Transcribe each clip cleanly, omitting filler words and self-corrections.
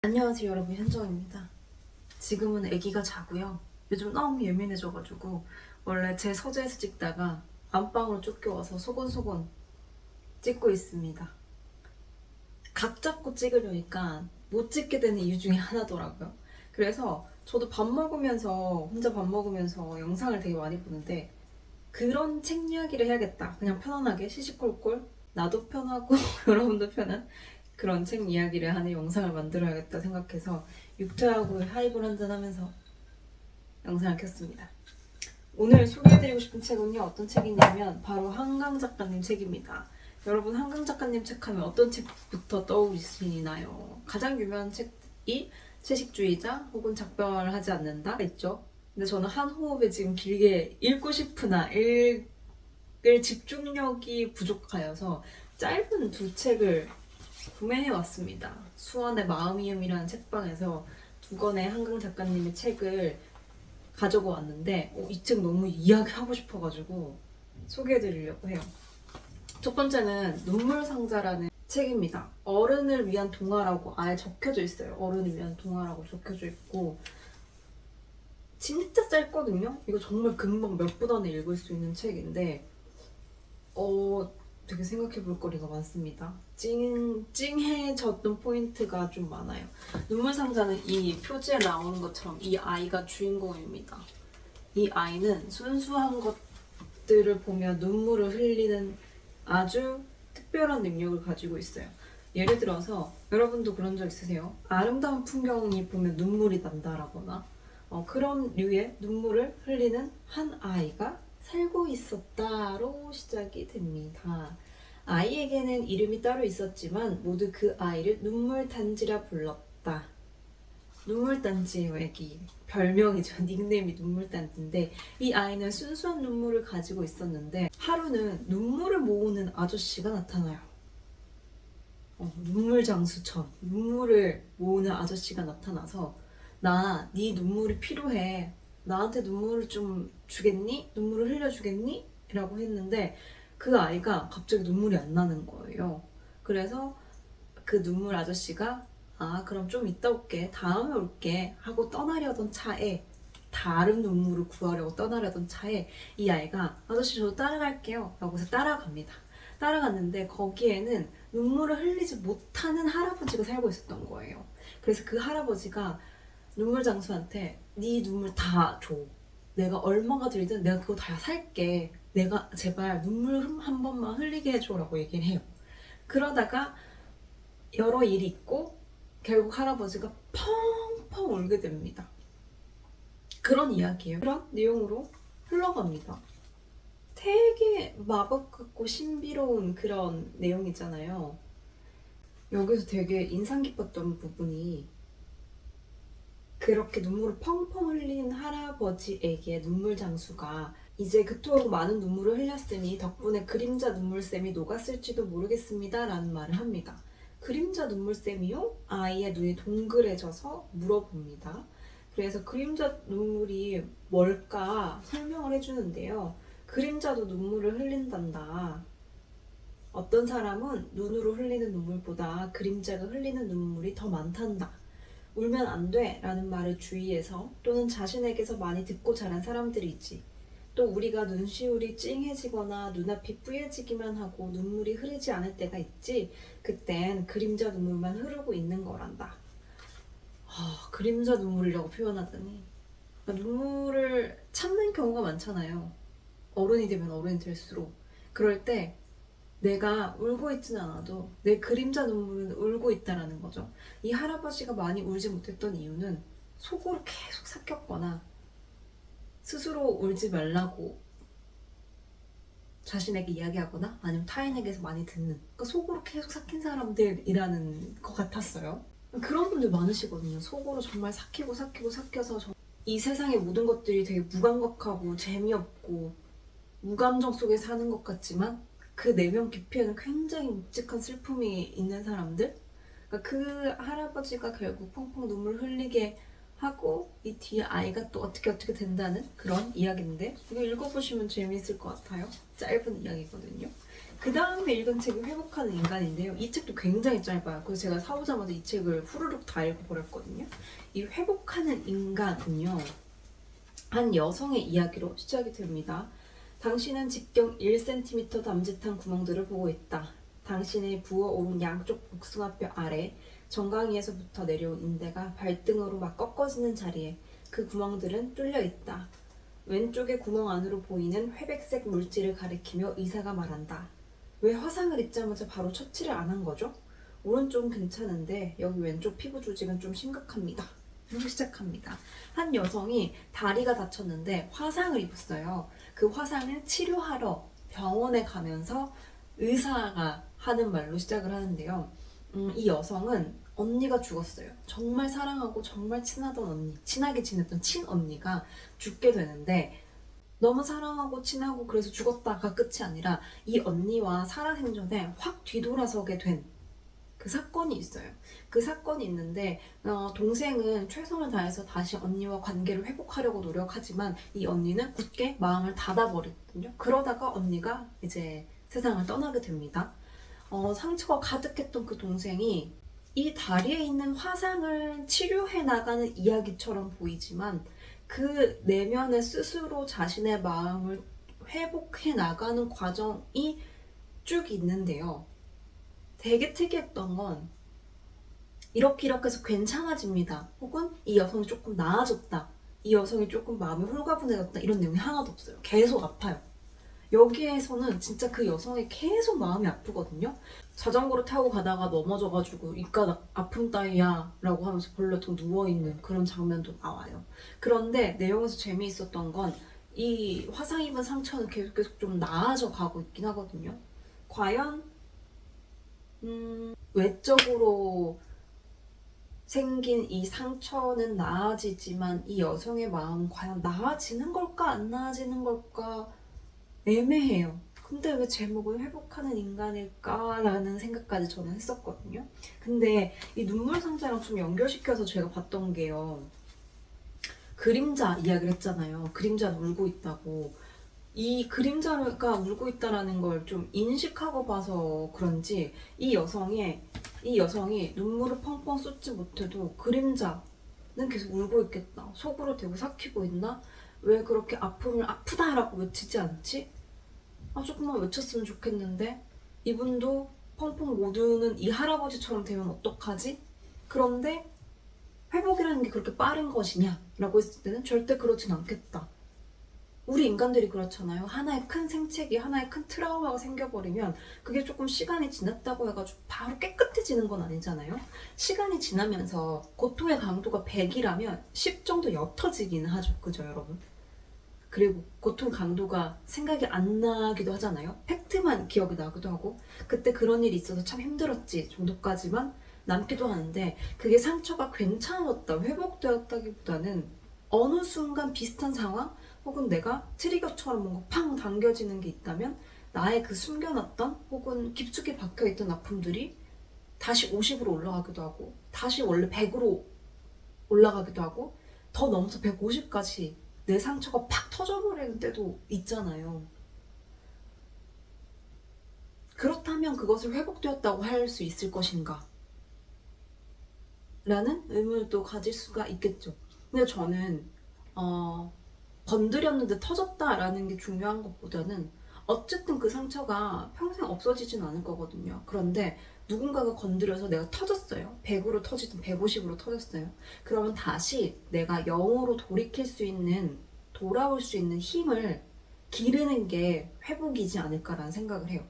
안녕하세요 여러분, 현정입니다. 지금은 아기가 자고요. 요즘 너무 예민해져가지고 원래 제 서재에서 찍다가 안방으로 쫓겨와서 소곤소곤 찍고 있습니다. 각 잡고 찍으려니까 못 찍게 되는 이유 중에 하나더라고요. 그래서 저도 혼자 밥 먹으면서 영상을 되게 많이 보는데, 그런 책 이야기를 해야겠다. 그냥 편안하게 시시콜콜 나도 편하고 여러분도 편한 그런 책 이야기를 하는 영상을 만들어야겠다 생각해서 육퇴하고 하이볼 한잔 하면서 영상을 켰습니다. 오늘 소개해드리고 싶은 책은요, 어떤 책이냐면 바로 한강 작가님 책입니다. 여러분, 한강 작가님 책 하면 어떤 책부터 떠오르시나요? 가장 유명한 책이 채식주의자 혹은 작별을 하지 않는다 있죠. 근데 저는 한 호흡에 지금 길게 읽고 싶으나 읽을 집중력이 부족하여서 짧은 두 책을 구매해 왔습니다. 수원의 마음이음이라는 책방에서 두 권의 한강 작가님의 책을 가지고 왔는데 이 책 너무 이야기하고 싶어가지고 소개해드리려고 해요. 첫 번째는 눈물상자라는 책입니다. 어른을 위한 동화라고 아예 적혀져 있어요. 어른을 위한 동화라고 적혀져 있고 진짜 짧거든요. 이거 정말 금방 몇 분 안에 읽을 수 있는 책인데 되게 생각해 볼 거리가 많습니다. 찡해졌던 포인트가 좀 많아요. 눈물상자는 이 표지에 나오는 것처럼 이 아이가 주인공입니다. 이 아이는 순수한 것들을 보며 눈물을 흘리는 아주 특별한 능력을 가지고 있어요. 예를 들어서 여러분도 그런 적 있으세요? 아름다운 풍경이 보면 눈물이 난다라거나 그런 류의 눈물을 흘리는 한 아이가 살고 있었다로 시작이 됩니다. 아이에게는 이름이 따로 있었지만 모두 그 아이를 눈물단지라 불렀다. 눈물단지예요. 애기 별명이죠. 닉네임이 눈물단지인데 이 아이는 순수한 눈물을 가지고 있었는데 하루는 눈물을 모으는 아저씨가 나타나요. 눈물 장수천 눈물을 모으는 아저씨가 나타나서 나 네 눈물이 필요해. 나한테 눈물을 좀 주겠니? 눈물을 흘려주겠니? 라고 했는데 그 아이가 갑자기 눈물이 안 나는 거예요. 그래서 그 눈물 아저씨가 그럼 좀 이따 올게, 다음에 올게 하고 떠나려던 차에, 다른 눈물을 구하려고 떠나려던 차에 이 아이가 아저씨 저도 따라갈게요 라고 해서 따라갑니다. 따라갔는데 거기에는 눈물을 흘리지 못하는 할아버지가 살고 있었던 거예요. 그래서 그 할아버지가 눈물 장수한테 네 눈물 다 줘. 내가 얼마가 들든 내가 그거 다 살게. 내가 제발 눈물 한 번만 흘리게 해줘 라고 얘기를 해요. 그러다가 여러 일이 있고 결국 할아버지가 펑펑 울게 됩니다. 그런 이야기예요. 그런 내용으로 흘러갑니다. 되게 마법 같고 신비로운 그런 내용이잖아요. 여기서 되게 인상 깊었던 부분이 그렇게 눈물을 펑펑 흘린 할아버지에게 눈물 장수가 이제 그토록 많은 눈물을 흘렸으니 덕분에 그림자 눈물샘이 녹았을지도 모르겠습니다 라는 말을 합니다. 그림자 눈물샘이요? 아이의 눈이 동그래져서 물어봅니다. 그래서 그림자 눈물이 뭘까 설명을 해주는데요. 그림자도 눈물을 흘린단다. 어떤 사람은 눈으로 흘리는 눈물보다 그림자가 흘리는 눈물이 더 많단다. 울면 안 돼 라는 말을 주위에서 또는 자신에게서 많이 듣고 자란 사람들이지. 또 우리가 눈시울이 찡해지거나 눈앞이 뿌얘지기만 하고 눈물이 흐르지 않을 때가 있지. 그땐 그림자 눈물만 흐르고 있는 거란다. 그림자 눈물이라고 표현하다니. 눈물을 참는 경우가 많잖아요. 어른이 되면 어른이 될수록. 그럴 때 내가 울고 있지는 않아도 내 그림자 눈물은 울고 있다라는 거죠. 이 할아버지가 많이 울지 못했던 이유는 속으로 계속 삭혔거나 스스로 울지 말라고 자신에게 이야기하거나 아니면 타인에게서 많이 듣는, 그러니까 속으로 계속 삭힌 사람들이라는 것 같았어요. 그런 분들 많으시거든요. 속으로 정말 삭혀서 이 세상의 모든 것들이 되게 무감각하고 재미없고 무감정 속에 사는 것 같지만 그 내면 깊이에는 굉장히 묵직한 슬픔이 있는 사람들. 그러니까 그 할아버지가 결국 펑펑 눈물 흘리게 하고 이 뒤에 아이가 또 어떻게 된다는 그런 이야기인데 이거 읽어보시면 재미있을 것 같아요. 짧은 이야기거든요. 그 다음에 읽은 책이 회복하는 인간인데요. 이 책도 굉장히 짧아요. 그래서 제가 사오자마자 이 책을 후루룩 다 읽어버렸거든요. 이 회복하는 인간은요, 한 여성의 이야기로 시작이 됩니다. 당신은 직경 1cm 남짓한 구멍들을 보고 있다. 당신의 부어오른 양쪽 복숭아뼈 아래 정강이에서부터 내려온 인대가 발등으로 막 꺾어지는 자리에 그 구멍들은 뚫려 있다. 왼쪽의 구멍 안으로 보이는 회백색 물질을 가리키며 의사가 말한다. 왜 화상을 입자마자 바로 처치를 안 한 거죠? 오른쪽은 괜찮은데 여기 왼쪽 피부 조직은 좀 심각합니다. 이렇게 시작합니다. 한 여성이 다리가 다쳤는데 화상을 입었어요. 그 화상을 치료하러 병원에 가면서 의사가 하는 말로 시작을 하는데요. 이 여성은 언니가 죽었어요. 정말 사랑하고 정말 친하던 언니, 친하게 지냈던 친언니가 죽게 되는데 너무 사랑하고 친하고 그래서 죽었다가 끝이 아니라 이 언니와 살아생전에 확 뒤돌아서게 된 그 사건이 있어요. 그 사건이 있는데 동생은 최선을 다해서 다시 언니와 관계를 회복하려고 노력하지만 이 언니는 굳게 마음을 닫아버리거든요. 그러다가 언니가 이제 세상을 떠나게 됩니다. 상처가 가득했던 그 동생이 이 다리에 있는 화상을 치료해 나가는 이야기처럼 보이지만 그 내면에 스스로 자신의 마음을 회복해 나가는 과정이 쭉 있는데요. 되게 특이했던 건 이렇게 해서 괜찮아집니다. 혹은 이 여성이 조금 나아졌다. 이 여성이 조금 마음이 홀가분해졌다. 이런 내용이 하나도 없어요. 계속 아파요. 여기에서는 진짜 그 여성이 계속 마음이 아프거든요. 자전거를 타고 가다가 넘어져가지고 이깟 아픔 따위야 라고 하면서 벌레통 누워있는 그런 장면도 나와요. 그런데 내용에서 재미있었던 건 이 화상 입은 상처는 계속 좀 나아져 가고 있긴 하거든요. 과연 외적으로 생긴 이 상처는 나아지지만 이 여성의 마음은 과연 나아지는 걸까 안 나아지는 걸까 애매해요. 근데 왜 제목을 회복하는 인간일까라는 생각까지 저는 했었거든요. 근데 이 눈물 상자랑 좀 연결시켜서 제가 봤던 게요. 그림자 이야기를 했잖아요. 그림자는 울고 있다고. 이 그림자가 울고 있다라는 걸 좀 인식하고 봐서 그런지 이 여성이 눈물을 펑펑 쏟지 못해도 그림자는 계속 울고 있겠다. 속으로 대고 삭히고 있나? 왜 그렇게 아픔을 아프다라고 외치지 않지? 조금만 외쳤으면 좋겠는데 이분도 펑펑 못 우는 이 할아버지처럼 되면 어떡하지? 그런데 회복이라는 게 그렇게 빠른 것이냐? 라고 했을 때는 절대 그렇진 않겠다. 우리 인간들이 그렇잖아요. 하나의 큰 생채기, 하나의 큰 트라우마가 생겨버리면 그게 조금 시간이 지났다고 해가지고 바로 깨끗해지는 건 아니잖아요. 시간이 지나면서 고통의 강도가 100이라면 10 정도 옅어지기는 하죠. 그죠, 여러분? 그리고 고통 강도가 생각이 안 나기도 하잖아요. 팩트만 기억이 나기도 하고 그때 그런 일이 있어서 참 힘들었지 정도까지만 남기도 하는데 그게 상처가 괜찮았다, 회복되었다기보다는 어느 순간 비슷한 상황 혹은 내가 트리거처럼 뭔가 팡 당겨지는 게 있다면 나의 그 숨겨놨던 혹은 깊숙이 박혀있던 아픔들이 다시 50으로 올라가기도 하고 다시 원래 100으로 올라가기도 하고 더 넘어서 150까지 내 상처가 팍 터져버리는 때도 있잖아요. 그렇다면 그것을 회복되었다고 할 수 있을 것인가? 라는 의문을 또 가질 수가 있겠죠. 근데 저는 건드렸는데 터졌다라는 게 중요한 것보다는 어쨌든 그 상처가 평생 없어지진 않을 거거든요. 그런데 누군가가 건드려서 내가 터졌어요. 100으로 터지든 150으로 터졌어요. 그러면 다시 내가 0으로 돌아올 수 있는 힘을 기르는 게 회복이지 않을까라는 생각을 해요.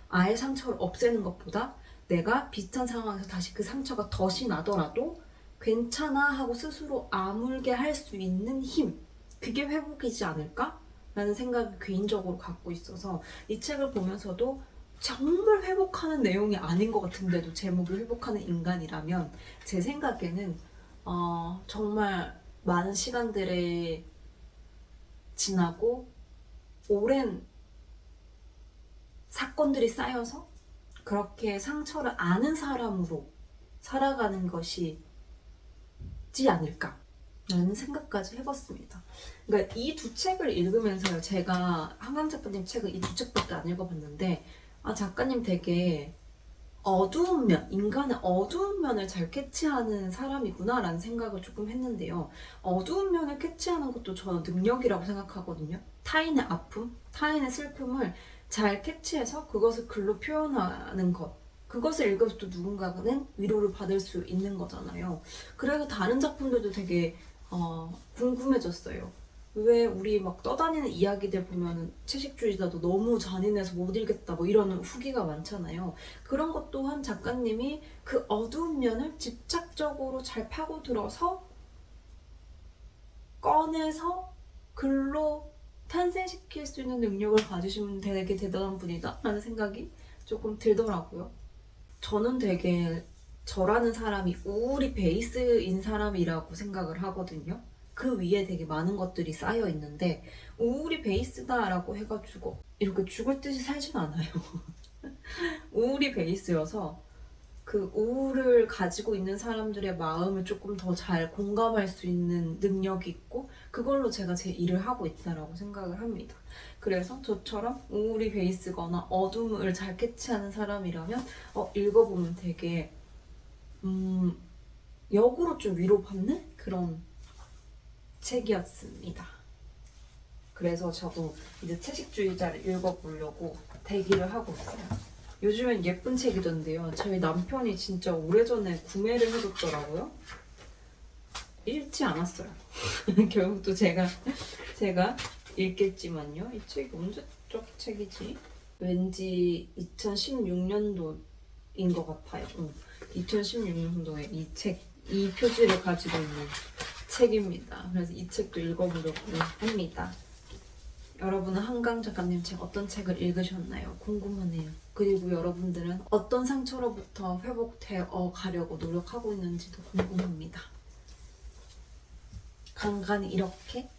아예 상처를 없애는 것보다 내가 비슷한 상황에서 다시 그 상처가 덫이 나더라도 괜찮아 하고 스스로 아물게 할 수 있는 힘, 그게 회복이지 않을까? 라는 생각을 개인적으로 갖고 있어서 이 책을 보면서도 정말 회복하는 내용이 아닌 것 같은데도 제목이 회복하는 인간이라면 제 생각에는 정말 많은 시간들이 지나고 오랜 사건들이 쌓여서 그렇게 상처를 아는 사람으로 살아가는 것이지 않을까 라는 생각까지 해봤습니다. 그러니까 이 두 책을 읽으면서요, 제가 한강 작가님 책을 이 두 책밖에 안 읽어봤는데 아, 작가님 되게 어두운 면, 인간의 어두운 면을 잘 캐치하는 사람이구나라는 생각을 조금 했는데요. 어두운 면을 캐치하는 것도 저는 능력이라고 생각하거든요. 타인의 아픔, 타인의 슬픔을 잘 캐치해서 그것을 글로 표현하는 것. 그것을 읽어서 또 누군가는 위로를 받을 수 있는 거잖아요. 그래서 다른 작품들도 되게 궁금해졌어요. 왜 우리 막 떠다니는 이야기들 보면 채식주의자도 너무 잔인해서 못 읽겠다 뭐 이런 후기가 많잖아요. 그런 것 또한 작가님이 그 어두운 면을 집착적으로 잘 파고들어서 꺼내서 글로 탄생시킬 수 있는 능력을 가지시면 되게 대단한 분이다 라는 생각이 조금 들더라고요. 저는 되게 저라는 사람이 우울이 베이스인 사람이라고 생각을 하거든요. 그 위에 되게 많은 것들이 쌓여 있는데 우울이 베이스다라고 해가지고 이렇게 죽을 듯이 살진 않아요. 우울이 베이스여서 그 우울을 가지고 있는 사람들의 마음을 조금 더 잘 공감할 수 있는 능력이 있고 그걸로 제가 제 일을 하고 있다라고 생각을 합니다. 그래서 저처럼 우울이 베이스거나 어둠을 잘 캐치하는 사람이라면 읽어보면 되게 역으로 좀 위로받는 그런 책이었습니다. 그래서 저도 이제 채식주의자를 읽어보려고 대기를 하고 있어요. 요즘엔 예쁜 책이던데요. 저희 남편이 진짜 오래전에 구매를 해줬더라고요. 읽지 않았어요. 결국 또 제가 읽겠지만요. 이 책이 언제적 책이지? 왠지 2016년도인 것 같아요. 2016년도에 이 표지를 가지고 있는 책입니다. 그래서 이 책도 읽어보려고 합니다. 여러분은 한강 작가님 책 어떤 책을 읽으셨나요? 궁금하네요. 그리고 여러분들은 어떤 상처로부터 회복되어 가려고 노력하고 있는지도 궁금합니다. 간간히 이렇게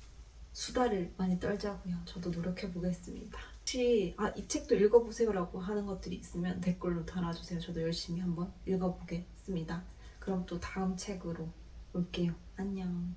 수다를 많이 떨자고요. 저도 노력해 보겠습니다. 혹시 이 책도 읽어보세요라고 하는 것들이 있으면 댓글로 달아주세요. 저도 열심히 한번 읽어보겠습니다. 그럼 또 다음 책으로 올게요. 안녕.